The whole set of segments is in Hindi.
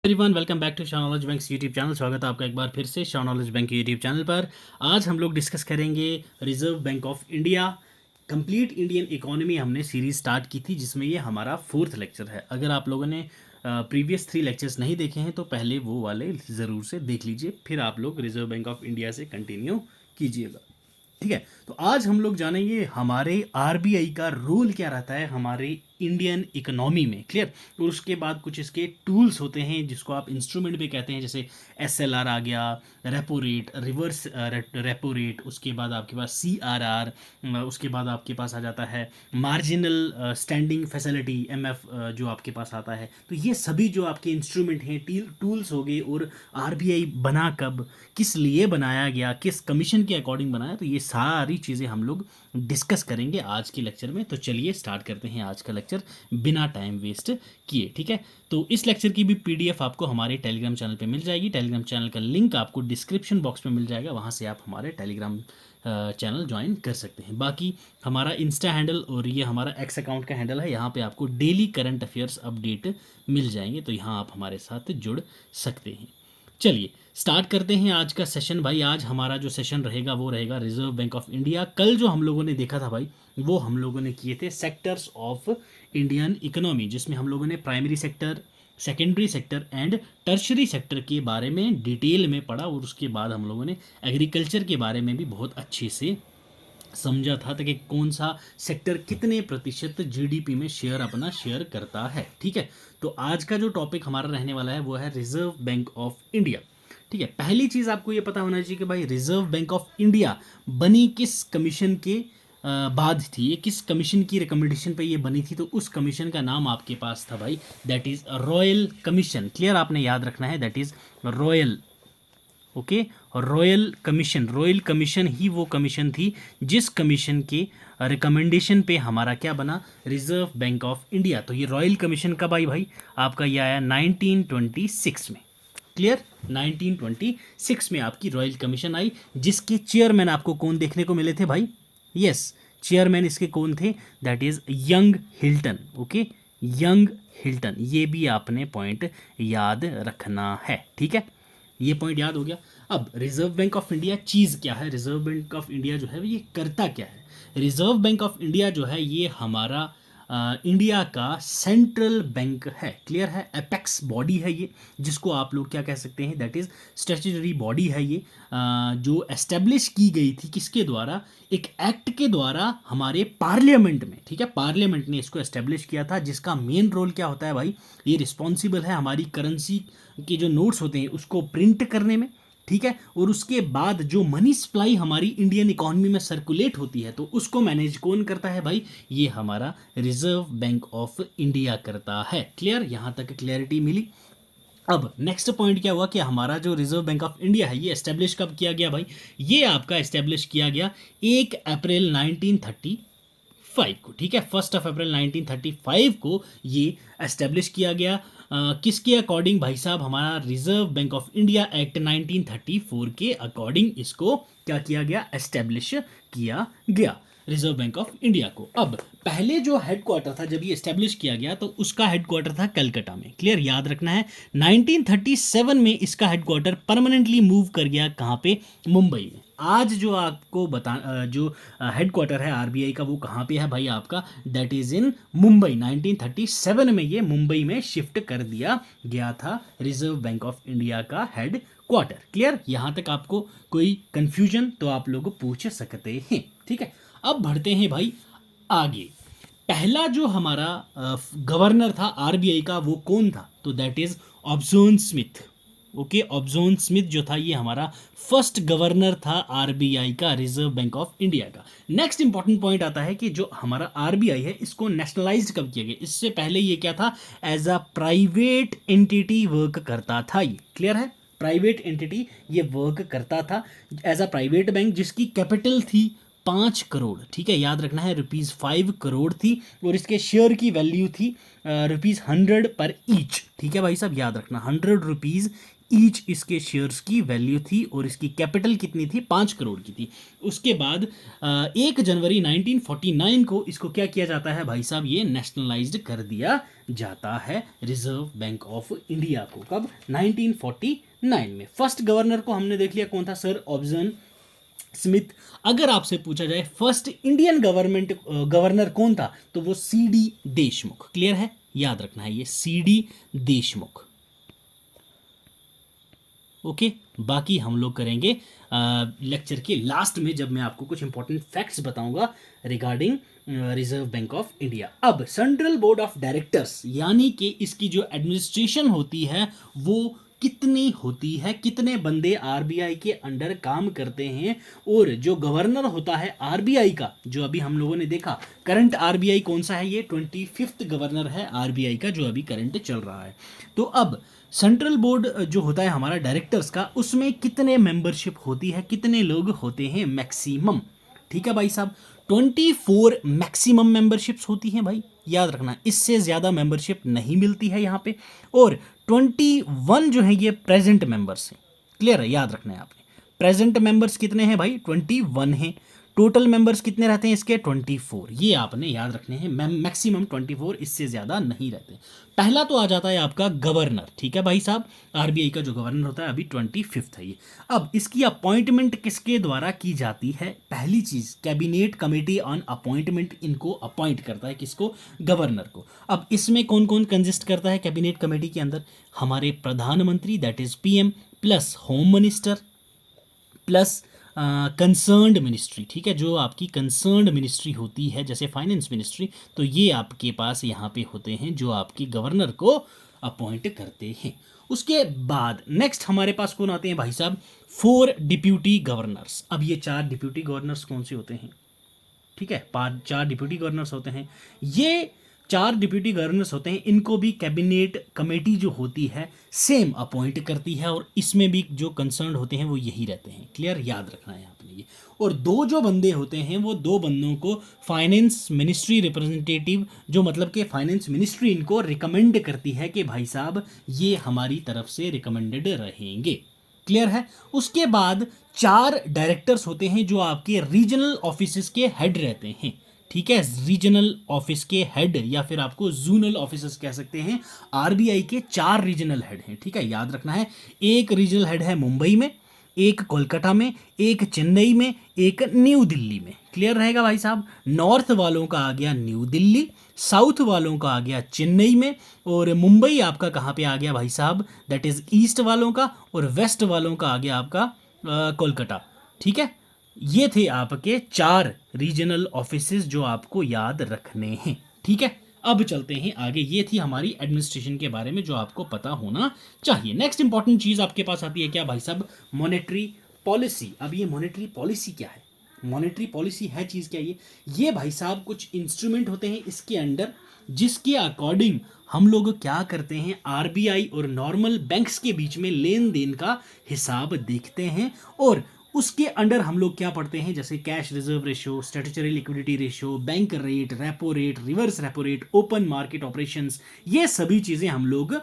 Everyone welcome back to Shah knowledge bank YouTube channel. स्वागत है आपका एक बार फिर से Shah knowledge bank YouTube channel पर। आज हम लोग डिस्कस करेंगे Reserve Bank of India complete Indian economy. हमने सीरीज स्टार्ट की थी जिसमें ये हमारा फोर्थ लेक्चर है। अगर आप लोगों ने प्रीवियस 3 लेक्चर्स नहीं देखे हैं तो पहले वो वाले ज़रूर से देख लीजिए, फिर आप लोग रिजर्व बैंक ऑफ इंडिया से कंटिन्यू कीजिएगा। ठीक है, तो आज हम लोग जानेंगे हमारे आरबीआई का रोल क्या रहता है हमारे इंडियन इकोनॉमी में। क्लियर। और उसके बाद कुछ इसके टूल्स होते हैं जिसको आप इंस्ट्रूमेंट भी कहते हैं, जैसे एसएलआर आ गया, repo rate, reverse repo rate, उसके बाद आपके पास सीआरआर, उसके बाद आपके पास आ जाता है मार्जिनल स्टैंडिंग फैसिलिटी एमएफ जो आपके पास आता है। तो ये सभी जो आपके इंस्ट्रूमेंट हैं, टूल्स हो गए। और आरबीआई बना कब, किस लिए बनाया गया, किस कमीशन के अकॉर्डिंग बनाया, तो ये सारी चीज़ें हम लोग डिस्कस करेंगे आज के लेक्चर में। तो चलिए स्टार्ट करते हैं आज का लेक्चर बिना टाइम वेस्ट किए। ठीक है, तो इस लेक्चर की भी पीडीएफ आपको हमारे टेलीग्राम चैनल पे मिल जाएगी। टेलीग्राम चैनल का लिंक आपको डिस्क्रिप्शन बॉक्स में मिल जाएगा, वहाँ से आप हमारे टेलीग्राम चैनल ज्वाइन कर सकते हैं। बाकी हमारा इंस्टा हैंडल और ये हमारा एक्स अकाउंट का हैंडल है, यहाँ पे आपको डेली करंट अफेयर्स अपडेट मिल जाएंगे, तो यहाँ आप हमारे साथ जुड़ सकते हैं। चलिए स्टार्ट करते हैं आज का सेशन। भाई आज हमारा जो सेशन रहेगा वो रहेगा रिजर्व बैंक ऑफ इंडिया। कल जो हम लोगों ने देखा था भाई, वो हम लोगों ने किए थे सेक्टर्स ऑफ इंडियन इकोनॉमी, जिसमें हम लोगों ने primary sector, secondary sector and tertiary sector के बारे में डिटेल में पढ़ा। और उसके बाद हम लोगों ने एग्रीकल्चर के बारे में भी बहुत अच्छे से समझा था कि कौन सा सेक्टर कितने प्रतिशत जीडीपी में शेयर अपना शेयर करता है। ठीक है, तो आज का जो टॉपिक हमारा रहने वाला है वो है रिजर्व बैंक ऑफ इंडिया। ठीक है, पहली चीज़ आपको ये पता होना चाहिए कि भाई रिजर्व बैंक ऑफ इंडिया बनी किस कमीशन के बाद थी, ये किस कमीशन की रिकमेंडेशन पे ये बनी थी। तो उस कमीशन का नाम आपके पास था भाई, that is royal commission. Clear, आपने याद रखना है, that is royal. Okay, royal commission, royal commission ही वो कमीशन थी जिस कमीशन के रिकमेंडेशन पे हमारा क्या बना, रिजर्व बैंक ऑफ इंडिया। तो ये रॉयल कमीशन कब आई भाई, आपका ये आया 1926 में। क्लियर, 1926 में आपकी रॉयल कमीशन आई, जिसके चेयरमैन आपको कौन देखने को मिले थे भाई, यस, चेयरमैन इसके कौन थे, that is young Hilton. Okay, young Hilton, ये भी आपने पॉइंट याद रखना है। ठीक है, ये पॉइंट याद हो गया। अब रिजर्व बैंक ऑफ इंडिया चीज़ क्या है, रिजर्व बैंक ऑफ इंडिया जो है ये करता क्या है। रिजर्व बैंक ऑफ इंडिया जो है ये हमारा इंडिया का सेंट्रल बैंक है। क्लियर है, एपेक्स बॉडी है ये, जिसको आप लोग क्या कह सकते हैं, दैट इज़ स्टैट्यूटरी बॉडी है ये, जो एस्टेब्लिश की गई थी किसके द्वारा, एक एक्ट के द्वारा हमारे पार्लियामेंट में। ठीक है, पार्लियामेंट ने इसको एस्टेब्लिश किया था, जिसका मेन रोल क्या होता है भाई, ये रिस्पॉन्सिबल है हमारी करेंसी के जो नोट्स होते हैं उसको प्रिंट करने में। ठीक है, और उसके बाद जो मनी सप्लाई हमारी इंडियन इकोनॉमी में सर्कुलेट होती है तो उसको मैनेज कौन करता है भाई, ये हमारा रिजर्व बैंक ऑफ इंडिया करता है। क्लियर, यहां तक क्लैरिटी मिली। अब नेक्स्ट पॉइंट क्या हुआ कि हमारा जो रिजर्व बैंक ऑफ इंडिया है ये एस्टेब्लिश कब किया गया भाई, ये आपका एस्टेब्लिश किया गया 1 अप्रैल 1935 को। ठीक है, 1 अप्रैल 1935 को ये एस्टेब्लिश किया गया। किसके अकॉर्डिंग भाई साहब, हमारा reserve Bank of India act 1934 के अकॉर्डिंग इसको क्या किया गया, एस्टेब्लिश किया गया रिजर्व बैंक ऑफ इंडिया को। अब पहले जो हेडक्वार्टर था जब ये एस्टेब्लिश किया गया तो उसका हेडक्वार्टर था कलकत्ता में। क्लियर, याद रखना है। 1937 में इसका हेडक्वार्टर परमानेंटली मूव कर गया कहाँ पे, मुंबई में। आज जो आपको जो हेडक्वार्टर है आरबीआई का वो कहाँ पे है भाई आपका, दैट इज इन मुंबई। 1937 में ये मुंबई में शिफ्ट कर दिया गया था रिजर्व बैंक ऑफ इंडिया का हेड क्वार्टर। क्लियर, यहां तक आपको कोई कंफ्यूजन तो आप लोग पूछ सकते हैं। ठीक है, अब बढ़ते हैं भाई आगे। पहला जो हमारा गवर्नर था आरबीआई का वो कौन था, तो that is Osborne Smith. Okay, Osborne Smith जो था ये हमारा फर्स्ट गवर्नर था आरबीआई का, रिजर्व बैंक ऑफ इंडिया का। नेक्स्ट इंपॉर्टेंट पॉइंट आता है कि जो हमारा आरबीआई है इसको नेशनलाइज कब किया गया। इससे पहले ये क्या था, as a private entity work करता था ये। क्लियर है, प्राइवेट एंटिटी ये वर्क करता था एज अ प्राइवेट बैंक, जिसकी कैपिटल थी ₹5 करोड़, ठीक है, याद रखना है, ₹5 करोड़ थी और इसके शेयर की वैल्यू थी ₹100 पर ईच, ठीक है भाई साहब, याद रखना ₹100 ईच इसके शेयर्स की वैल्यू थी और इसकी कैपिटल कितनी थी, 5 करोड़ की थी। उसके बाद 1 जनवरी 1949 को इसको क्या किया जाता है भाई साहब, ये नेशनलाइज्ड कर दिया जाता है रिजर्व बैंक ऑफ इंडिया को। कब, 1949 में। फर्स्ट गवर्नर को हमने देख लिया, कौन था, सर ऑब्जन स्मिथ। अगर आपसे पूछा जाए फर्स्ट इंडियन गवर्नर कौन था, तो वो सीडी देशमुख। क्लियर है, याद रखना है ये सीडी देशमुख। ओके, बाकी हम लोग करेंगे लेक्चर के लास्ट में, जब मैं आपको कुछ इंपॉर्टेंट फैक्ट्स बताऊंगा regarding reserve Bank of India. अब सेंट्रल बोर्ड ऑफ डायरेक्टर्स, यानी कि इसकी जो एडमिनिस्ट्रेशन होती है वो कितनी होती है, कितने बंदे आरबीआई के अंडर काम करते हैं, और जो गवर्नर होता है आरबीआई का, जो अभी हम लोगों ने देखा करंट आरबीआई कौन सा है, ये 25th गवर्नर है आरबीआई का जो अभी करंट चल रहा है। तो अब सेंट्रल बोर्ड जो होता है हमारा डायरेक्टर्स का, उसमें कितने मेंबरशिप होती है, कितने लोग होते हैं मैक्सिमम, ठीक है भाई साहब, 24 मैक्सिमम मेंबरशिप्स होती हैं भाई, याद रखना, इससे ज़्यादा मेंबरशिप नहीं मिलती है यहाँ पे। और 21 जो है ये प्रेजेंट मेंबर्स हैं। क्लियर है, याद रखना है आपने, प्रेजेंट मेंबर्स कितने हैं भाई, 21 हैं। टोटल मेंबर्स कितने रहते हैं इसके, 24, ये आपने याद रखने हैं, मैक्सिमम 24, इससे ज़्यादा नहीं रहते। पहला तो आ जाता है आपका गवर्नर, ठीक है भाई साहब, आरबीआई का जो गवर्नर होता है अभी 25th है ये। अब इसकी अपॉइंटमेंट किसके द्वारा की जाती है, पहली चीज़ कैबिनेट कमेटी ऑन अपॉइंटमेंट इनको अपॉइंट करता है, किसको, गवर्नर को। अब इसमें कौन कौन कंजिस्ट करता है कैबिनेट कमेटी के अंदर, हमारे प्रधानमंत्री that is PM, plus home minister, plus concerned ministry, ठीक है, जो आपकी कंसर्न्ड मिनिस्ट्री होती है जैसे फाइनेंस मिनिस्ट्री, तो ये आपके पास यहाँ पे होते हैं जो आपकी गवर्नर को अपॉइंट करते हैं। उसके बाद नेक्स्ट हमारे पास कौन आते हैं भाई साहब, 4 डिप्यूटी गवर्नर्स। अब ये 4 डिप्यूटी गवर्नर्स कौन से होते हैं, ठीक है, 4 डिप्यूटी गवर्नर्स होते हैं। ये 4 डिप्यूटी गवर्नर्स होते हैं, इनको भी कैबिनेट कमेटी जो होती है सेम अपॉइंट करती है, और इसमें भी जो कंसर्न होते हैं वो यही रहते हैं। क्लियर, याद रखना है आपने ये। और 2 जो बंदे होते हैं वो 2 बंदों को फाइनेंस मिनिस्ट्री रिप्रेजेंटेटिव, जो मतलब कि फाइनेंस मिनिस्ट्री इनको रिकमेंड करती है कि भाई साहब ये हमारी तरफ से रिकमेंडेड रहेंगे। क्लियर है। उसके बाद 4 डायरेक्टर्स होते हैं जो आपके रीजनल ऑफिस के हेड रहते हैं, ठीक है, रीजनल ऑफिस के हेड, या फिर आपको जोनल ऑफिसर्स कह सकते हैं। आरबीआई के 4 रीजनल हेड हैं, ठीक है, याद रखना है। एक रीजनल हेड है मुंबई में, एक कोलकाता में, एक चेन्नई में, एक न्यू दिल्ली में। क्लियर रहेगा भाई साहब। नॉर्थ वालों का आ गया न्यू दिल्ली, साउथ वालों का आ गया चेन्नई में, और मुंबई आपका कहाँ पे आ गया भाई साहब, दैट इज ईस्ट वालों का, और वेस्ट वालों का आ गया आपका कोलकाता। ठीक है, ये थे आपके 4 रीजनल ऑफिसेज जो आपको याद रखने हैं। ठीक है, अब चलते हैं आगे। ये थी हमारी एडमिनिस्ट्रेशन के बारे में जो आपको पता होना चाहिए। नेक्स्ट इंपॉर्टेंट चीज आपके पास आती है क्या भाई साहब, मॉनेटरी पॉलिसी। अब ये मॉनेटरी पॉलिसी क्या है, मॉनेटरी पॉलिसी है चीज क्या, ये भाई साहब कुछ इंस्ट्रूमेंट होते हैं इसके अंडर, जिसके अकॉर्डिंग हम लोग क्या करते हैं, आरबीआई और नॉर्मल बैंक्स के बीच में लेन देन का हिसाब देखते हैं, और उसके अंडर हम लोग क्या पढ़ते हैं, जैसे cash reserve ratio, statutory liquidity ratio, bank rate, repo rate, reverse repo rate, open market operations, ये सभी चीज़ें हम लोग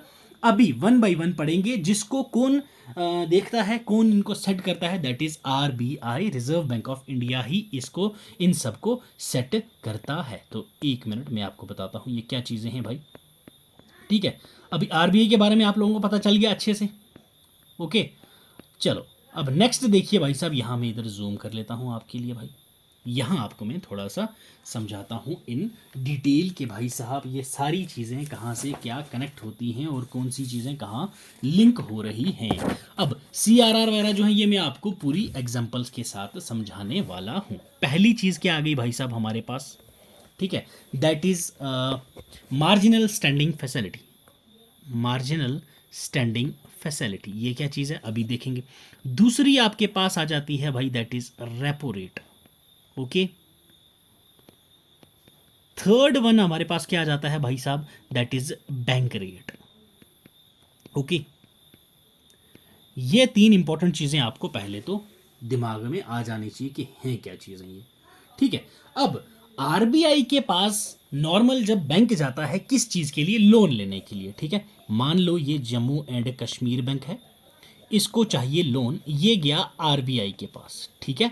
अभी 1 बाय 1 पढ़ेंगे। जिसको कौन देखता है, कौन इनको सेट करता है, that is RBI, Reserve Bank of India ही इसको, इन सबको सेट करता है। तो 1 मिनट मैं आपको बताता हूँ ये क्या चीज़ें हैं भाई। ठीक है, अभी आरबीआई के बारे में आप लोगों को पता चल गया अच्छे से। ओके, चलो अब नेक्स्ट देखिए भाई साहब, यहाँ मैं इधर जूम कर लेता हूँ आपके लिए भाई। यहाँ आपको मैं थोड़ा सा समझाता हूँ इन डिटेल के भाई साहब, ये सारी चीज़ें कहाँ से क्या कनेक्ट होती हैं और कौन सी चीज़ें कहाँ लिंक हो रही हैं। अब सीआरआर वगैरह जो है ये मैं आपको पूरी एग्जांपल्स के साथ समझाने वाला हूँ। पहली चीज़ क्या आ गई भाई साहब हमारे पास, ठीक है, that is marginal standing facility. Marginal standing facility ये क्या चीज़ है अभी देखेंगे। दूसरी आपके पास आ जाती है भाई, that is repo rate. Okay, third one हमारे पास क्या आ जाता है भाई साहब, that is bank rate. Okay, ये 3 इंपॉर्टेंट चीज़ें आपको पहले तो दिमाग में आ जानी चाहिए कि हैं क्या चीज़ें ये। ठीक है। अब आरबीआई के पास नॉर्मल जब बैंक जाता है किस चीज़ के लिए, लोन लेने के लिए, ठीक है। मान लो ये जम्मू एंड कश्मीर बैंक है, इसको चाहिए लोन, ये गया आरबीआई के पास, ठीक है।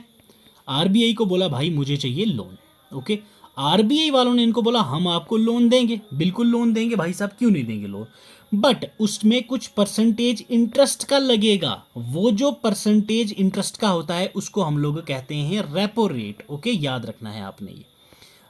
आरबीआई को बोला भाई मुझे चाहिए लोन, ओके। आरबीआई वालों ने इनको बोला हम आपको लोन देंगे, बिल्कुल लोन देंगे भाई साहब, क्यों नहीं देंगे लोन, बट उसमें कुछ परसेंटेज इंटरेस्ट का लगेगा। वो जो परसेंटेज इंटरेस्ट का होता है उसको हम लोग कहते हैं रेपो रेट, ओके, याद रखना है आपने ये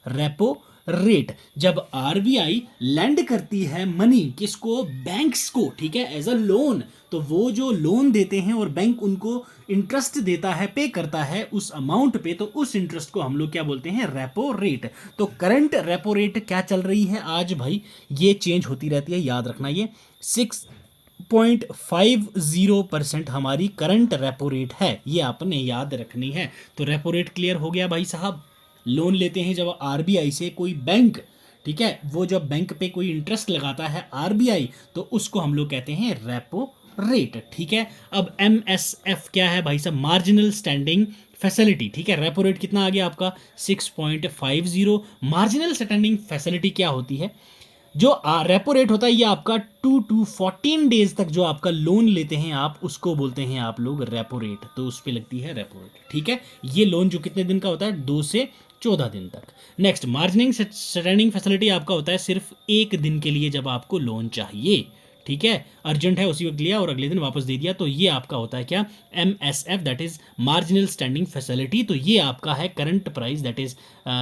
रेपो रेट। जब आरबीआई लैंड करती है मनी किसको, बैंक्स को, ठीक है, एज अ लोन, तो वो जो लोन देते हैं और बैंक उनको इंटरेस्ट देता है, पे करता है उस अमाउंट पे, तो उस इंटरेस्ट को हम लोग क्या बोलते हैं, रेपो रेट। तो करंट रेपो रेट क्या चल रही है आज भाई, ये चेंज होती रहती है, याद रखना ये 6.50% हमारी करंट रेपो रेट है, ये आपने याद रखनी है। तो रेपो रेट क्लियर हो गया भाई साहब। लोन लेते हैं जब आरबीआई से कोई बैंक, ठीक है, वो जब बैंक पे कोई इंटरेस्ट लगाता है आरबीआई, तो उसको हम लोग कहते हैं रेपो रेट, ठीक है। अब एमएसएफ क्या है भाई साहब, मार्जिनल स्टैंडिंग फैसिलिटी, ठीक है। रेपो रेट कितना आ गया आपका 6.50। मार्जिनल स्टैंडिंग फैसिलिटी क्या होती है, जो रेपो रेट होता है ये आपका 2 to 14 डेज तक जो आपका लोन लेते हैं आप, उसको बोलते हैं आप लोग रेपो रेट, तो उस पर लगती है रेपो रेट, ठीक है। ये लोन जो कितने दिन का होता है, 2 से 14 दिन तक। नेक्स्ट, मार्जिनिंग स्टैंडिंग फैसिलिटी आपका होता है सिर्फ 1 दिन के लिए जब आपको लोन चाहिए, ठीक है, अर्जेंट है उसी वक्त लिया और अगले दिन वापस दे दिया, तो ये आपका होता है क्या, MSF, that is marginal standing facility. तो ये आपका है current price, that is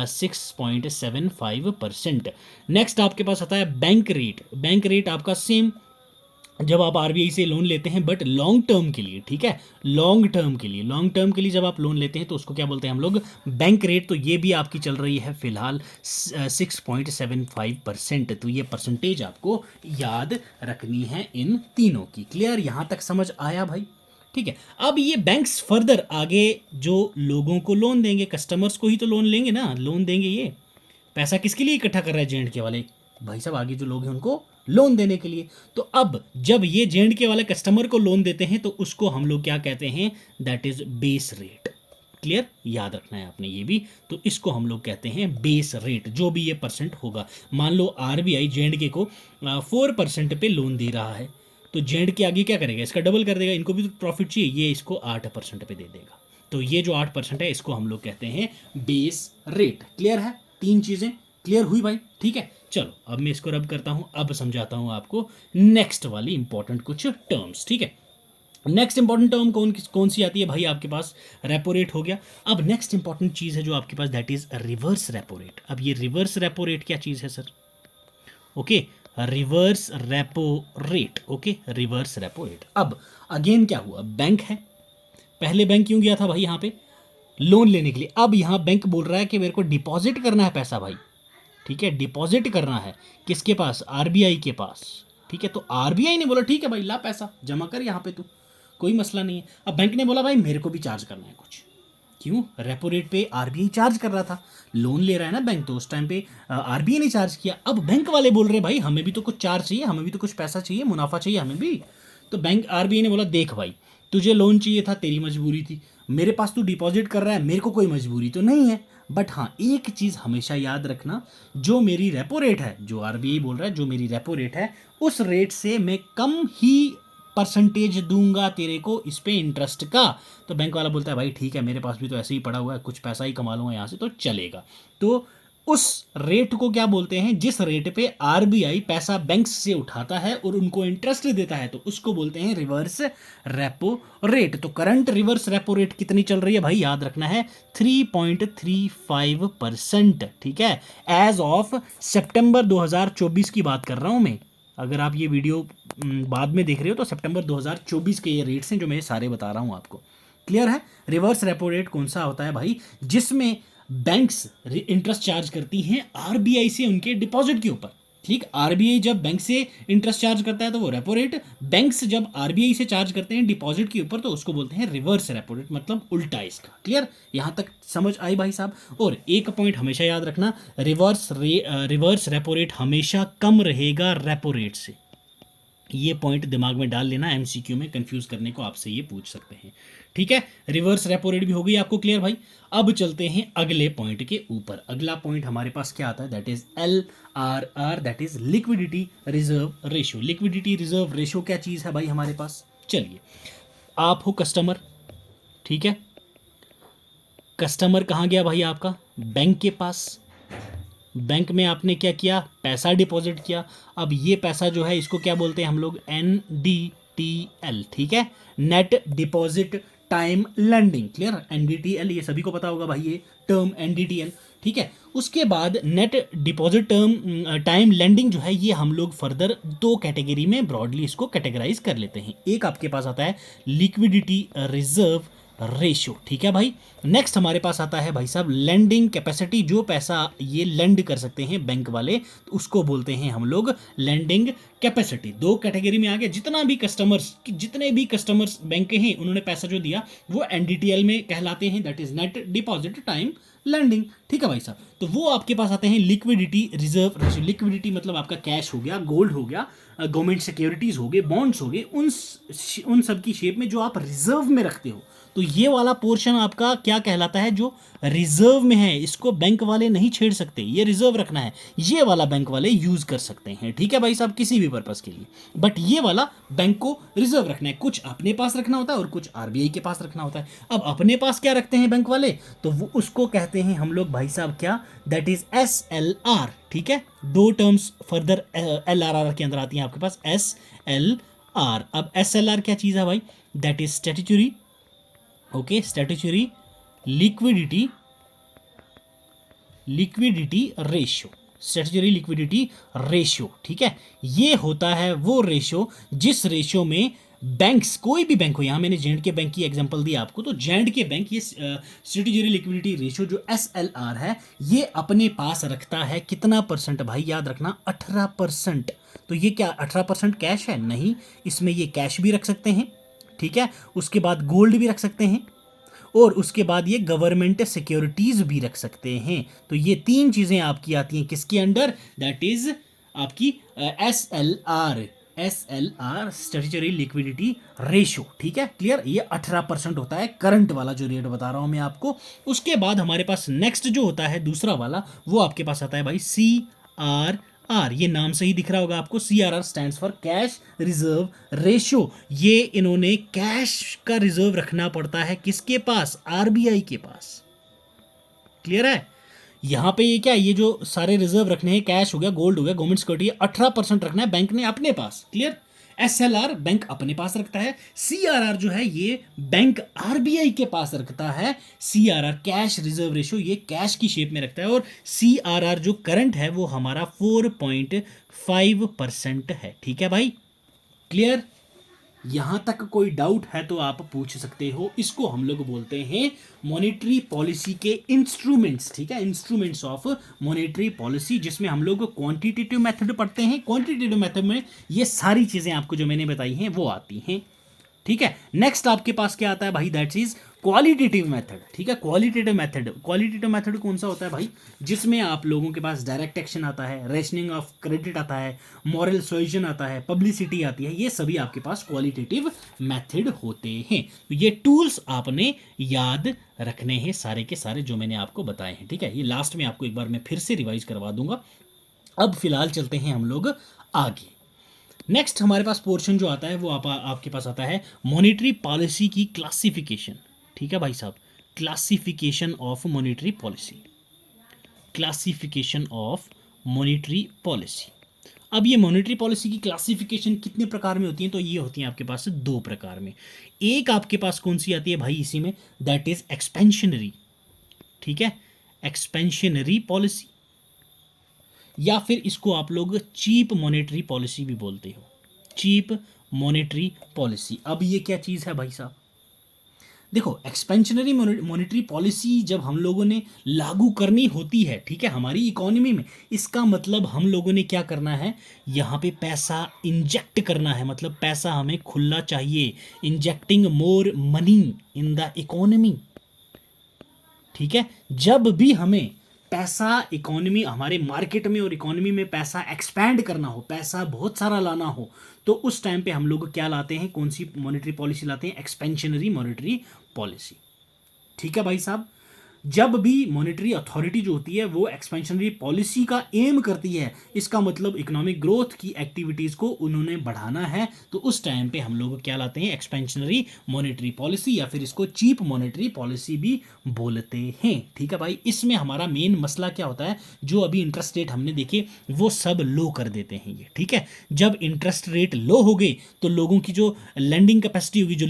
6.75%। Next आपके पास आता है बैंक रेट। बैंक रेट आपका सेम, जब आप आरबीआई से लोन लेते हैं बट लॉन्ग टर्म के लिए, ठीक है, लॉन्ग टर्म के लिए जब आप लोन लेते हैं तो उसको क्या बोलते हैं हम लोग, बैंक रेट। तो ये भी आपकी चल रही है फिलहाल 6.75%। तो ये परसेंटेज आपको याद रखनी है इन तीनों की। क्लियर, यहां तक समझ आया भाई, ठीक है। अब ये बैंक्स फर्दर आगे जो लोगों को लोन देंगे, कस्टमर्स को ही तो लोन लेंगे ना, लोन देंगे, ये पैसा किसके लिए इकट्ठा कर रहा है, जेएंडके वाले भाई साहब, आगे जो लोग हैं उनको लोन देने के लिए। तो अब जब ये जेएंडके वाले कस्टमर को लोन देते हैं तो उसको हम लोग क्या कहते हैं, that is base rate. Clear, याद रखना है आपने ये भी। तो इसको हम लोग कहते हैं बेस रेट, जो भी ये परसेंट होगा। मान लो आरबीआई जेएंडके को 4% पे लोन दे रहा है, तो जेएंडके आगे क्या करेगा, इसका डबल कर देगा, इनको भी तो प्रॉफिट चाहिए, ये इसको 8% पे दे देगा। तो ये जो 8% है इसको हम लोग कहते हैं बेस रेट। क्लियर है, 3 चीज़ें क्लियर हुई भाई, ठीक है। चलो अब मैं इसको रब करता हूं, अब समझाता हूं आपको नेक्स्ट वाली इंपॉर्टेंट कुछ टर्म्स, ठीक है। नेक्स्ट इंपॉर्टेंट टर्म कौन सी आती है भाई आपके पास, रेपो रेट हो गया। अब नेक्स्ट इंपॉर्टेंट चीज़ है जो आपके पास, that is reverse repo rate. अब ये रिवर्स रेपो रेट क्या चीज़ है sir, okay, reverse repo rate, okay, reverse repo rate. अब अगेन क्या हुआ, बैंक है, पहले बैंक क्यों गया था भाई यहाँ पे, लोन लेने के लिए। अब यहाँ बैंक बोल रहा है कि मेरे को डिपॉजिट करना है पैसा भाई, ठीक है, डिपॉजिट करना है किसके पास, आरबीआई के पास, ठीक है। तो आरबीआई ने बोला ठीक है भाई, ला पैसा जमा कर यहाँ पे तू, कोई मसला नहीं है। अब बैंक ने बोला भाई मेरे को भी चार्ज करना है कुछ, क्यों, रेपो रेट पे आरबीआई चार्ज कर रहा था, लोन ले रहा है ना बैंक, तो उस टाइम पे आरबीआई ने चार्ज किया। अब बैंक वाले बोल रहे भाई हमें भी तो कुछ चार्ज चाहिए, हमें भी तो कुछ पैसा चाहिए, मुनाफा चाहिए हमें भी। तो बैंक आरबीआई ने बोला देख भाई, तुझे लोन चाहिए था, तेरी मजबूरी थी, मेरे पास तू डिपॉजिट कर रहा है, मेरे को कोई मजबूरी तो नहीं है, बट हाँ एक चीज़ हमेशा याद रखना, जो मेरी रेपो रेट है, जो आरबीआई बोल रहा है जो मेरी रेपो रेट है, उस रेट से मैं कम ही परसेंटेज दूंगा तेरे को इस पे इंटरेस्ट का। तो बैंक वाला बोलता है भाई ठीक है, मेरे पास भी तो ऐसे ही पड़ा हुआ है, कुछ पैसा ही कमा लूँगा यहाँ से तो चलेगा। तो उस रेट को क्या बोलते हैं, जिस रेट पे आरबीआई पैसा बैंक से उठाता है और उनको इंटरेस्ट देता है, तो उसको बोलते हैं रिवर्स रेपो रेट। तो करंट रिवर्स रेपो रेट कितनी चल रही है भाई, याद रखना है 3.35%, ठीक है। एज ऑफ सितंबर 2024 की बात कर रहा हूं मैं, अगर आप ये वीडियो बाद में देख रहे हो तो सितंबर 2024 के ये रेट्स हैं जो मैं सारे बता रहा हूं आपको। क्लियर है, रिवर्स रेपो रेट कौन सा होता है भाई, जिसमें बैंक्स इंटरेस्ट चार्ज करती हैं आरबीआई से उनके डिपॉजिट के ऊपर, ठीक। आरबीआई जब बैंक से इंटरेस्ट चार्ज करता है तो वो रेपो रेट, बैंक्स जब आरबीआई से चार्ज करते हैं डिपॉजिट के ऊपर तो उसको बोलते हैं रिवर्स रेपो रेट, मतलब उल्टा इसका। क्लियर, यहां तक समझ आई भाई साहब। और एक पॉइंट हमेशा याद रखना, रिवर्स रेपो रेट हमेशा कम रहेगा रेपो रेट से, ये पॉइंट दिमाग में डाल लेना, एमसीक्यू में कंफ्यूज करने को आपसे ये पूछ सकते हैं। ठीक है, रिवर्स रेपो रेट भी हो गई आपको क्लियर भाई। अब चलते हैं अगले पॉइंट के ऊपर। अगला पॉइंट हमारे पास क्या आता है, that is LRR, that is liquidity reserve ratio. Liquidity reserve ratio क्या चीज़ है भाई हमारे पास? चलिए, आप हो कस्टमर, ठीक है, कस्टमर कहाँ गया भाई आपका? बैंक के पास। बैंक में आपने क्या किया? पैसा डिपॉजिट किया। अब ये पैसा जो है इसको क्या बोलते हैं हम लोग? NDTL, ठीक है, net deposit time lending. Clear? NDTL ये सभी को पता होगा भाई, ये टर्म NDTL, ठीक है। उसके बाद net deposit term time lending जो है, ये हम लोग फर्दर दो कैटेगरी में ब्रॉडली इसको कैटेगराइज कर लेते हैं। एक आपके पास आता है लिक्विडिटी रिजर्व रेशियो, ठीक है भाई। नेक्स्ट हमारे पास आता है भाई साहब लेंडिंग कैपेसिटी। जो पैसा ये लेंड कर सकते हैं बैंक वाले, तो उसको बोलते हैं हम लोग लेंडिंग कैपेसिटी। दो कैटेगरी में आ गया। जितने भी कस्टमर्स बैंक के हैं, उन्होंने पैसा जो दिया वो NDTL में कहलाते हैं, that is net deposit time lending, ठीक है भाई साहब। तो वो आपके पास आते हैं लिक्विडिटी रिजर्व रेशियो। लिक्विडिटी मतलब आपका कैश हो गया, गोल्ड हो गया, गवर्नमेंट सिक्योरिटीज हो गए, बॉन्ड्स हो गए, उन सब की शेप में जो आप रिजर्व में रखते हो। तो ये वाला पोर्शन आपका क्या कहलाता है? जो रिजर्व में है, इसको बैंक वाले नहीं छेड़ सकते, ये रिजर्व रखना है, ये वाला बैंक वाले यूज कर सकते हैं, ठीक है भाई साहब, किसी भी पर्पस के लिए। बट ये वाला बैंक को रिजर्व रखना है, कुछ अपने पास रखना होता है और कुछ RBI के पास रखना होता है। अब अपने पास क्या रखते हैं बैंक वाले, तो वो उसको कहते हैं हम लोग भाई साहब क्या, दैट इज SLR, ठीक है। दो टर्म्स फर्दर LRR के अंदर आती हैं आपके पास, SLR। अब SLR क्या चीज़ है भाई? That is statutory, okay, statutory liquidity ratio, statutory liquidity ratio, ठीक है। ये होता है वो रेशियो जिस रेशियो में बैंक्स, कोई भी बैंक हो, यहाँ मैंने J&K बैंक की एग्जांपल दी आपको, तो J&K बैंक ये स्टैट्यूटरी लिक्विडिटी रेशियो जो SLR है, ये अपने पास रखता है कितना परसेंट भाई? याद रखना, 18%। तो ये क्या 18% कैश है? नहीं, इसमें ये कैश भी रख सकते हैं, ठीक है, उसके बाद गोल्ड भी रख सकते हैं, और उसके बाद ये गवर्नमेंट सिक्योरिटीज भी रख सकते हैं। तो ये तीन चीजें आपकी आती हैं किसके अंडर? दैट इज आपकी SLR, स्टैट्यूटरी लिक्विडिटी रेशियो, ठीक है, क्लियर। ये 18% होता है, करंट वाला जो रेट बता रहा हूं मैं आपको। उसके बाद हमारे पास नेक्स्ट जो होता है दूसरा वाला, वो आपके पास आता है भाई CRR। ये नाम से ही दिख रहा होगा आपको, CRR stands for cash reserve ratio. ये इन्होंने कैश का रिजर्व रखना पड़ता है किसके पास? RBI के पास, क्लियर है। यहां पे ये क्या, ये जो सारे रिजर्व रखने हैं, कैश हो गया, गोल्ड हो गया, गवर्नमेंट सिक्योरिटी, 18% रखना है बैंक ने अपने पास, क्लियर। SLR बैंक अपने पास रखता है, CRR जो है ये बैंक RBI के पास रखता है। CRR कैश रिजर्व रेशियो, ये कैश की शेप में रखता है, और CRR जो करंट है वो हमारा 4.5% है, ठीक है भाई, क्लियर। यहां तक कोई डाउट है तो आप पूछ सकते हो। इसको हम लोग बोलते हैं मॉनेटरी पॉलिसी के इंस्ट्रूमेंट्स, ठीक है, इंस्ट्रूमेंट्स ऑफ मॉनेटरी पॉलिसी, जिसमें हम लोग क्वांटिटेटिव मेथड पढ़ते हैं। क्वांटिटेटिव मेथड में ये सारी चीजें आपको जो मैंने बताई हैं वो आती हैं, ठीक है। नेक्स्ट आपके पास क्या आता है भाई? दैट इज क्वालिटेटिव मेथड, ठीक है। क्वालिटेटिव मेथड कौन सा होता है भाई? जिसमें आप लोगों के पास डायरेक्ट एक्शन आता है, रेशनिंग ऑफ क्रेडिट आता है, मॉरल सुएजन आता है, पब्लिसिटी आती है, ये सभी आपके पास क्वालिटेटिव मेथड होते हैं। तो ये टूल्स आपने याद रखने हैं सारे के सारे जो मैंने आपको बताए हैं, ठीक है। ये लास्ट में आपको एक बार मैं फिर से रिवाइज करवा दूंगा। अब फिलहाल चलते हैं हम लोग आगे। नेक्स्ट हमारे पास पोर्शन जो आता है वो आपके पास आता है मॉनेटरी पॉलिसी की क्लासिफिकेशन, ठीक है भाई साहब, classification of monetary policy, classification of monetary policy. अब ये मॉनेटरी पॉलिसी की क्लासिफिकेशन कितने प्रकार में होती है? तो ये होती है आपके पास दो प्रकार में। एक आपके पास कौन सी आती है भाई इसी में? दैट इज एक्सपेंशनरी, ठीक है, एक्सपेंशनरी पॉलिसी, या फिर इसको आप लोग चीप मॉनेटरी पॉलिसी भी बोलते हो, चीप मॉनेटरी पॉलिसी। अब ये क्या चीज़ है भाई साहब? देखो, एक्सपेंशनरी मॉनेटरी पॉलिसी जब हम लोगों ने लागू करनी होती है, ठीक है, हमारी इकोनॉमी में, इसका मतलब हम लोगों ने क्या करना है? यहाँ पे पैसा इंजेक्ट करना है, मतलब पैसा हमें खुला चाहिए, injecting more money in the economy, ठीक है। जब भी हमें पैसा इकोनॉमी हमारे मार्केट में और इकोनॉमी में पैसा एक्सपैंड करना हो, पैसा बहुत सारा लाना हो, तो उस टाइम पे हम लोग क्या लाते हैं, कौन सी मॉनेटरी पॉलिसी लाते हैं, एक्सपेंशनरी मॉनेटरी पॉलिसी। ठीक है भाई साहब, जब भी मॉनेटरी अथॉरिटी जो होती है वो एक्सपेंशनरी पॉलिसी का एम करती है, इसका मतलब इकोनॉमिक ग्रोथ की एक्टिविटीज़ को उन्होंने बढ़ाना है, तो उस टाइम पे हम लोग क्या लाते हैं, एक्सपेंशनरी मॉनेटरी पॉलिसी, या फिर इसको चीप मॉनेटरी पॉलिसी भी बोलते हैं। ठीक है भाई, इसमें हमारा मेन मसला क्या होता है, जो अभी इंटरेस्ट रेट हमने देखे वो सब लो कर देते हैं ये। ठीक है, जब इंटरेस्ट रेट लो हो गई तो लोगों की जो लेंडिंग कैपेसिटी होगी, जो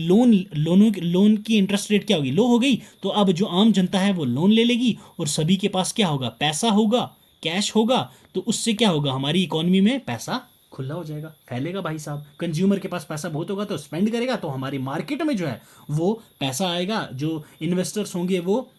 लोन की इंटरेस्ट रेट क्या होगी, लो हो गई, तो अब जो आम जनता है वो लोन ले लेगी और सभी के पास क्या होगा, पैसा होगा, कैश होगा, तो उससे क्या होगा, हमारी इकोनॉमी में पैसा खुला हो जाएगा, फैलेगा भाई साहब। कंज्यूमर के पास पैसा बहुत होगा तो स्पेंड करेगा, तो हमारी मार्केट में जो है वो पैसा आएगा, जो इन्वेस्टर्स होंगे वो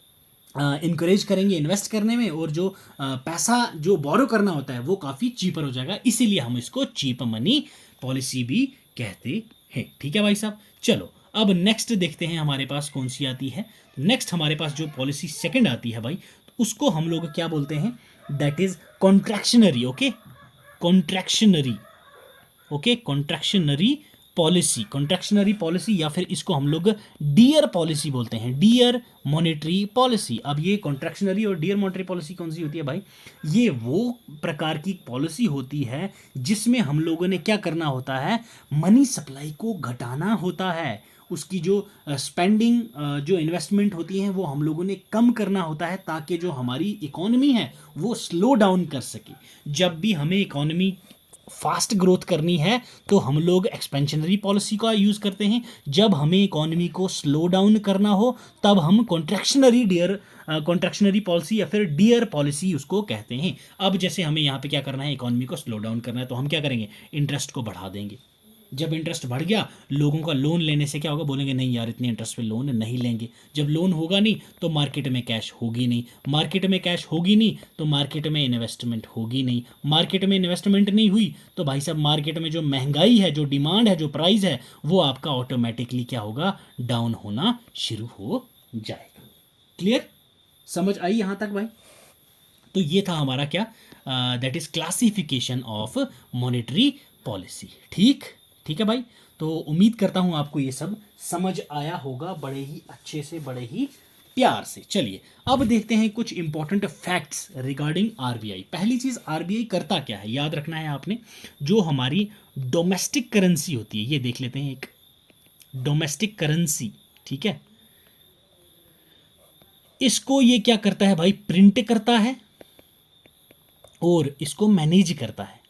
इनकरेज करेंगे इन्वेस्ट करने में, और जो पैसा जो बोरो करना होता है वो काफ़ी चीपर हो जाएगा, इसीलिए हम इसको चीप मनी पॉलिसी भी कहते हैं। ठीक है भाई साहब, चलो अब नेक्स्ट देखते हैं हमारे पास कौन सी आती है। नेक्स्ट हमारे पास जो पॉलिसी सेकंड आती है भाई, तो उसको हम लोग क्या बोलते हैं, that is contractionary. Okay, contractionary, okay, contractionary policy, contractionary policy, या फिर इसको हम लोग डियर पॉलिसी बोलते हैं, डियर मॉनेटरी पॉलिसी। अब ये कॉन्ट्रैक्शनरी और डियर मॉनेटरी पॉलिसी कौन सी होती है भाई, ये वो प्रकार की पॉलिसी होती है जिसमें हम लोगों ने क्या करना होता है, मनी सप्लाई को घटाना होता है, उसकी जो स्पेंडिंग जो इन्वेस्टमेंट होती हैं वो हम लोगों ने कम करना होता है, ताकि जो हमारी इकोनॉमी है वो स्लो डाउन कर सके। जब भी हमें इकोनॉमी फास्ट ग्रोथ करनी है तो हम लोग एक्सपेंशनरी पॉलिसी का यूज़ करते हैं, जब हमें इकोनॉमी को स्लो डाउन करना हो तब हम कॉन्ट्रैक्शनरी पॉलिसी या फिर डियर पॉलिसी उसको कहते हैं। अब जैसे हमें यहाँ पे क्या करना है, इकोनॉमी को स्लो डाउन करना है, तो हम क्या करेंगे, इंटरेस्ट को बढ़ा देंगे। जब इंटरेस्ट बढ़ गया, लोगों का लोन लेने से क्या होगा, बोलेंगे नहीं यार इतने इंटरेस्ट पे लोन नहीं लेंगे। जब लोन होगा नहीं तो मार्केट में कैश होगी नहीं, मार्केट में कैश होगी नहीं तो मार्केट में इन्वेस्टमेंट होगी नहीं, मार्केट में इन्वेस्टमेंट नहीं हुई तो भाई साहब मार्केट में जो महंगाई है, जो डिमांड है, जो प्राइस है, वो आपका ऑटोमेटिकली क्या होगा, डाउन होना शुरू हो जाएगा। क्लियर, समझ आई यहाँ तक भाई? तो ये था हमारा क्या, that is classification of monetary policy. ठीक ठीक है भाई, तो उम्मीद करता हूँ आपको ये सब समझ आया होगा बड़े ही अच्छे से, बड़े ही प्यार से। चलिए अब देखते हैं कुछ इंपॉर्टेंट फैक्ट्स रिगार्डिंग आरबीआई। पहली चीज़, आरबीआई करता क्या है, याद रखना है आपने, जो हमारी डोमेस्टिक करेंसी होती है, ये देख लेते हैं, एक डोमेस्टिक करेंसी। ठीक है, इसको ये क्या करता है भाई, प्रिंट करता है और इसको मैनेज करता है।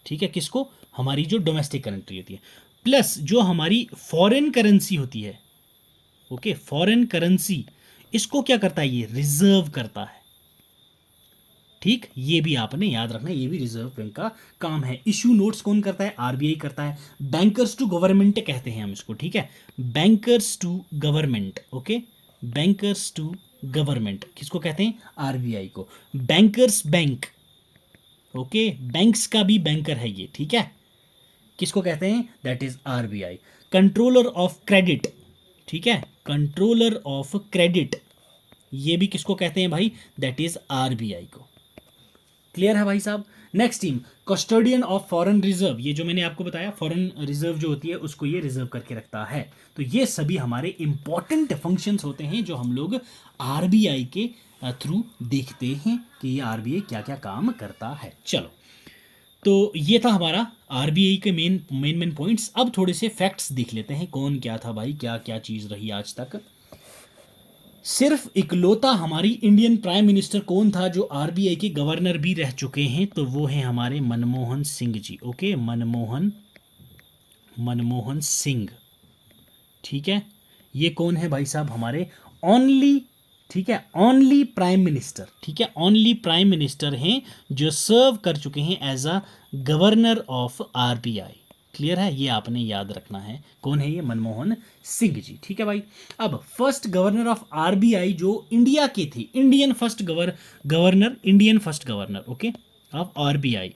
ठीक है, किसको, हमारी जो डोमेस्टिक करेंसी होती है, प्लस जो हमारी फॉरेन करेंसी होती है, ओके, फॉरेन करेंसी, इसको क्या करता है, ये रिजर्व करता है। ठीक, ये भी आपने याद रखना है, ये भी रिजर्व बैंक का काम है। इशू नोट्स कौन करता है, आरबीआई करता है। बैंकर्स टू गवर्नमेंट कहते हैं हम इसको। ठीक है, bankers to government, okay, bankers to government किसको कहते हैं, आरबीआई को। बैंकर्स बैंक, ओके, बैंक्स का भी बैंकर है ये। ठीक है, किसको कहते हैं, that is RBI. Controller of credit, ठीक है, कंट्रोलर ऑफ क्रेडिट, ये भी किसको कहते हैं भाई, दैट इज आरबीआई को। क्लियर है भाई साहब? Next team, custodian of foreign reserve, ये जो मैंने आपको बताया फॉरेन रिजर्व जो होती है उसको ये रिजर्व करके रखता है। तो ये सभी हमारे इंपॉर्टेंट फंक्शंस होते हैं जो हम लोग आरबीआई के थ्रू देखते हैं कि ये आरबीआई क्या क्या काम करता है। चलो, तो ये था हमारा आरबीआई के मेन पॉइंट्स। अब थोड़े से फैक्ट्स देख लेते हैं, कौन क्या था भाई, क्या क्या चीज़ रही आज तक। सिर्फ इकलौता हमारी इंडियन प्राइम मिनिस्टर कौन था जो आरबीआई के गवर्नर भी रह चुके हैं, तो वो हैं हमारे मनमोहन सिंह जी। ओके, मनमोहन सिंह। ठीक है, ये कौन है भाई साहब, हमारे ओनली, ठीक है, ओनली प्राइम मिनिस्टर, ठीक है, ओनली प्राइम मिनिस्टर हैं जो सर्व कर चुके हैं as a governor of RBI. Clear है, ये आपने याद रखना है, कौन है ये, मनमोहन सिंह जी। ठीक है भाई, अब फर्स्ट गवर्नर ऑफ आरबीआई जो इंडिया के थे, Indian first governor, okay, of RBI,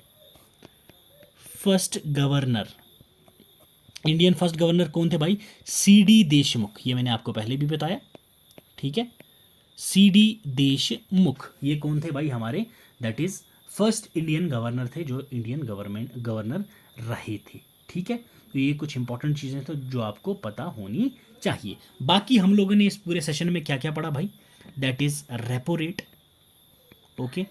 Indian first governor कौन थे भाई, सीडी देशमुख, ये मैंने आपको पहले भी बताया। ठीक है, CD देशमुख, ये कौन थे भाई हमारे, that is first Indian governor थे जो इंडियन गवर्नर रहे थे। ठीक है, तो ये कुछ इंपॉर्टेंट चीज़ें तो जो आपको पता होनी चाहिए। बाकी हम लोगों ने इस पूरे सेशन में क्या क्या पढ़ा भाई, that is repo rate. Okay,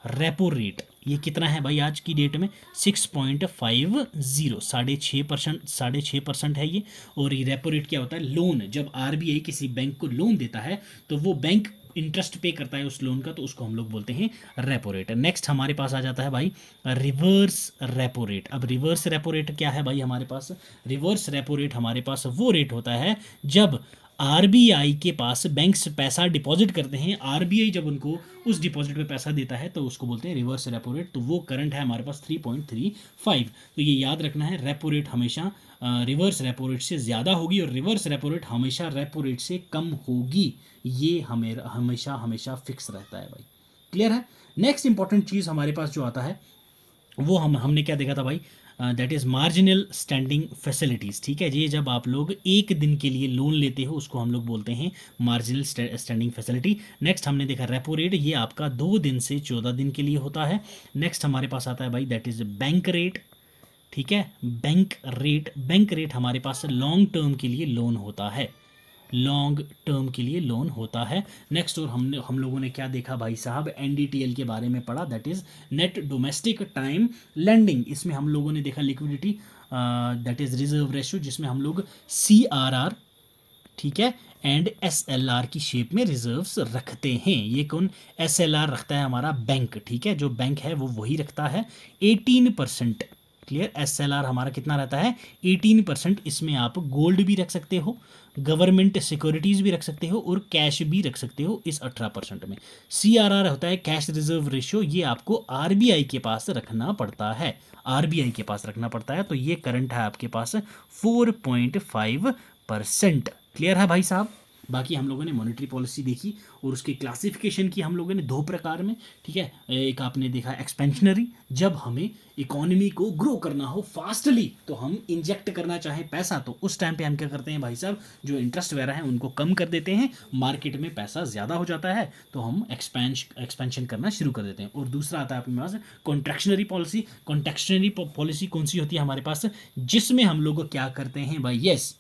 repo rate ये कितना है भाई आज की डेट में, 6.50, 6.5% है ये। और ये रेपो रेट क्या होता है, लोन, जब आरबीआई किसी बैंक को लोन देता है तो वो बैंक इंटरेस्ट पे करता है उस लोन का, तो उसको हम लोग बोलते हैं रेपो रेट। नेक्स्ट हमारे पास आ जाता है भाई रिवर्स रेपो रेट। अब रिवर्स रेपो रेट क्या है भाई हमारे पास, रिवर्स रेपो रेट हमारे पास वो रेट होता है जब आरबीआई के पास बैंक्स पैसा डिपॉजिट करते हैं, आरबीआई जब उनको उस डिपॉजिट पे पैसा देता है तो उसको बोलते हैं रिवर्स रेपो रेट। तो वो करंट है हमारे पास 3.35। तो ये याद रखना है, रेपो रेट हमेशा रिवर्स रेपो रेट से ज़्यादा होगी और रिवर्स रेपो रेट हमेशा रेपो रेट से कम होगी। ये हमें हमेशा हमेशा फिक्स रहता है भाई। क्लियर है। नेक्स्ट इंपॉर्टेंट चीज़ हमारे पास जो आता है वो हमने क्या देखा था भाई, that is marginal standing facilities. ठीक है, ये जब आप लोग एक दिन के लिए लोन लेते हो उसको हम लोग बोलते हैं मार्जिनल स्टैंडिंग फैसिलिटी। नेक्स्ट हमने देखा रेपो रेट, ये आपका 2 दिन से 14 दिन के लिए होता है। नेक्स्ट हमारे पास आता है भाई दैट इज़ बैंक रेट। ठीक है, बैंक रेट हमारे पास लॉन्ग टर्म के लिए लोन होता है, लॉन्ग टर्म के लिए लोन होता है। नेक्स्ट और हम लोगों ने क्या देखा भाई साहब, एनडीटीएल के बारे में पढ़ा, that is net domestic time lending. इसमें हम लोगों ने देखा liquidity, that is reserve ratio, जिसमें हम लोग CRR, ठीक है, एंड SLR की शेप में रिजर्व्स रखते हैं। ये कौन SLR रखता है, हमारा बैंक। ठीक है, जो बैंक है वो वही रखता है 18%। क्लियर, SLR हमारा कितना रहता है 18%। इसमें आप गोल्ड भी रख सकते हो, गवर्नमेंट सिक्योरिटीज़ भी रख सकते हो और कैश भी रख सकते हो इस 18% में। CRR होता है कैश रिजर्व रेशियो, ये आपको RBI के पास रखना पड़ता है, RBI के पास रखना पड़ता है। तो ये करंट है आपके पास 4.5%। क्लियर है भाई साहब। बाकी हम लोगों ने मॉनेटरी पॉलिसी देखी और उसकी क्लासिफिकेशन की हम लोगों ने 2 प्रकार में। ठीक है, एक आपने देखा एक्सपेंशनरी, जब हमें इकोनॉमी को ग्रो करना हो फास्टली, तो हम इंजेक्ट करना चाहें पैसा, तो उस टाइम पे हम क्या करते हैं भाई साहब, जो इंटरेस्ट वगैरह है उनको कम कर देते हैं, मार्केट में पैसा ज़्यादा हो जाता है तो हम एक्सपेंशन करना शुरू कर देते हैं। और दूसरा आता है आपके पास कॉन्ट्रैक्शनरी पॉलिसी। कॉन्ट्रैक्शनरी पॉलिसी कौन सी होती है हमारे पास, जिसमें हम लोग क्या करते हैं भाई, यस,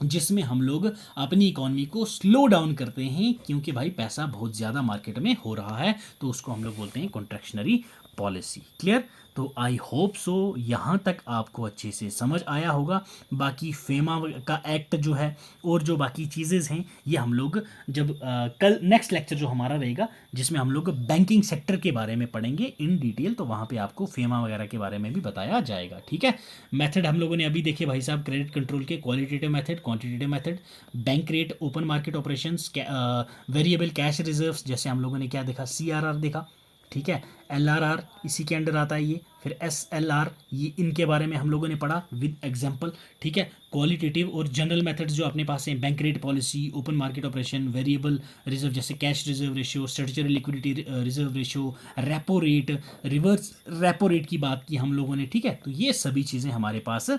जिसमें हम लोग अपनी इकोनॉमी को स्लो डाउन करते हैं, क्योंकि भाई पैसा बहुत ज़्यादा मार्केट में हो रहा है, तो उसको हम लोग बोलते हैं कॉन्ट्रैक्शनरी पॉलिसी। क्लियर। तो आई होप सो यहाँ तक आपको अच्छे से समझ आया होगा। बाकी फेमा का एक्ट जो है और जो बाकी चीज़ें हैं ये हम लोग जब कल नेक्स्ट लेक्चर जो हमारा रहेगा जिसमें हम लोग बैंकिंग सेक्टर के बारे में पढ़ेंगे इन डिटेल, तो वहाँ पे आपको फेमा वगैरह के बारे में भी बताया जाएगा। ठीक है, मेथड हम लोगों ने अभी देखे भाई साहब, क्रेडिट कंट्रोल के qualitative method, quantitative method, bank rate, open market operations, variable cash reserves, जैसे हम लोगों ने क्या देखा, CRR देखा। ठीक है, LRR इसी के अंडर आता है ये, फिर SLR, ये इनके बारे में हम लोगों ने पढ़ा विद एग्जांपल। ठीक है, क्वालिटेटिव और जनरल मेथड्स जो अपने पास हैं, bank rate policy, open market operation, variable reserve जैसे cash reserve ratio, statutory liquidity reserve ratio, repo rate, reverse repo rate की बात की हम लोगों ने। ठीक है, तो ये सभी चीज़ें हमारे पास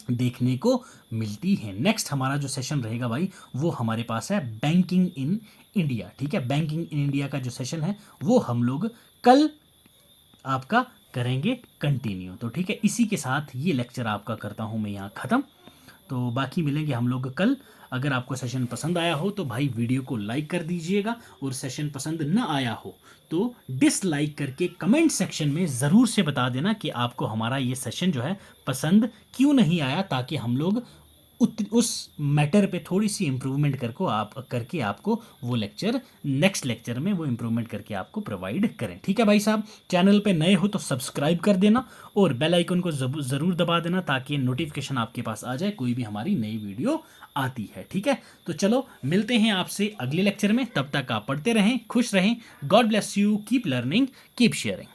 देखने को मिलती है। नेक्स्ट हमारा जो सेशन रहेगा भाई वो हमारे पास है बैंकिंग इन इंडिया। ठीक है, बैंकिंग इन इंडिया का जो सेशन है वो हम लोग कल आपका करेंगे कंटिन्यू। तो ठीक है, इसी के साथ ये लेक्चर आपका करता हूँ मैं यहाँ ख़त्म। तो बाकी मिलेंगे हम लोग कल। अगर आपको सेशन पसंद आया हो तो भाई वीडियो को लाइक कर दीजिएगा, और सेशन पसंद न आया हो तो डिसलाइक करके कमेंट सेक्शन में ज़रूर से बता देना कि आपको हमारा ये सेशन जो है पसंद क्यों नहीं आया, ताकि हम लोग उस मैटर पे थोड़ी सी इम्प्रूवमेंट करके आपको वो लेक्चर नेक्स्ट लेक्चर में वो इम्प्रूवमेंट करके आपको प्रोवाइड करें। ठीक है भाई साहब, चैनल पे नए हो तो सब्सक्राइब कर देना और बेल आइकन को ज़रूर दबा देना ताकि नोटिफिकेशन आपके पास आ जाए कोई भी हमारी नई वीडियो आती है। ठीक है, तो चलो मिलते हैं आपसे अगले लेक्चर में, तब तक आप पढ़ते रहें, खुश रहें। God bless you, keep learning, keep sharing.